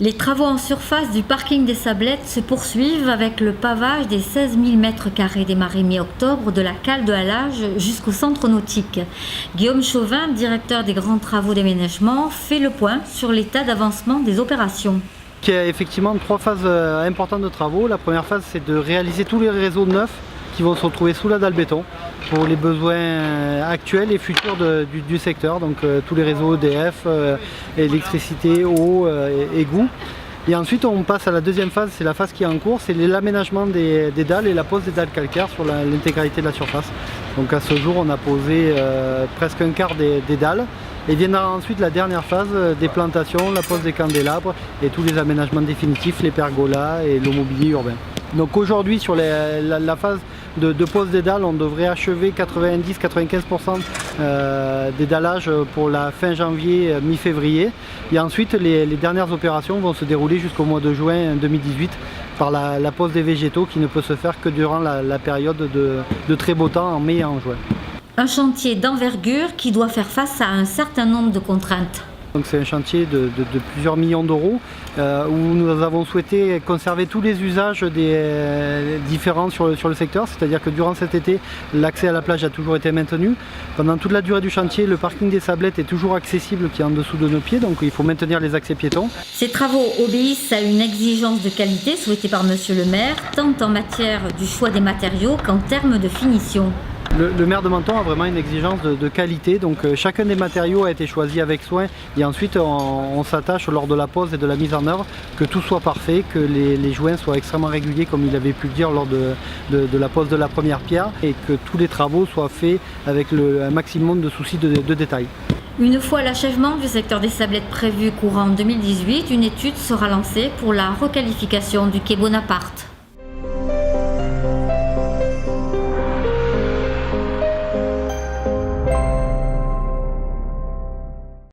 Les travaux en surface du parking des Sablettes se poursuivent avec le pavage des 16 000 m² démarré mi-octobre de la cale de halage jusqu'au centre nautique. Guillaume Chauvin, directeur des grands travaux d'aménagement, fait le point sur l'état d'avancement des opérations. Il y a effectivement 3 phases importantes de travaux. La première phase, c'est de réaliser tous les réseaux neufs qui vont se retrouver sous la dalle béton pour les besoins actuels et futurs du secteur, donc tous les réseaux EDF, électricité, eau, égouts. Et ensuite on passe à la deuxième phase, c'est la phase qui est en cours, c'est l'aménagement des dalles et la pose des dalles calcaires sur l'intégralité de la surface. Donc à ce jour on a posé presque un quart des dalles. Et viendra ensuite la dernière phase des plantations, la pose des candélabres et tous les aménagements définitifs, les pergolas et le mobilier urbain. Donc aujourd'hui sur la phase de pose des dalles, on devrait achever 90-95% des dallages pour la fin janvier, mi-février. Et ensuite les dernières opérations vont se dérouler jusqu'au mois de juin 2018 par la pose des végétaux qui ne peut se faire que durant la période de très beau temps en mai et en juin. Un chantier d'envergure qui doit faire face à un certain nombre de contraintes. Donc c'est un chantier de plusieurs millions d'euros où nous avons souhaité conserver tous les usages différents sur le secteur, c'est-à-dire que durant cet été, l'accès à la plage a toujours été maintenu. Pendant toute la durée du chantier, le parking des Sablettes est toujours accessible, qui est en dessous de nos pieds, donc il faut maintenir les accès piétons. Ces travaux obéissent à une exigence de qualité souhaitée par Monsieur le maire, tant en matière du choix des matériaux qu'en termes de finition. Le maire de Menton a vraiment une exigence de qualité, donc chacun des matériaux a été choisi avec soin et ensuite on s'attache lors de la pose et de la mise en œuvre que tout soit parfait, que les joints soient extrêmement réguliers comme il avait pu le dire lors de la pose de la première pierre et que tous les travaux soient faits avec un maximum de soucis de détail. Une fois l'achèvement du secteur des Sablettes prévu courant 2018, une étude sera lancée pour la requalification du quai Bonaparte.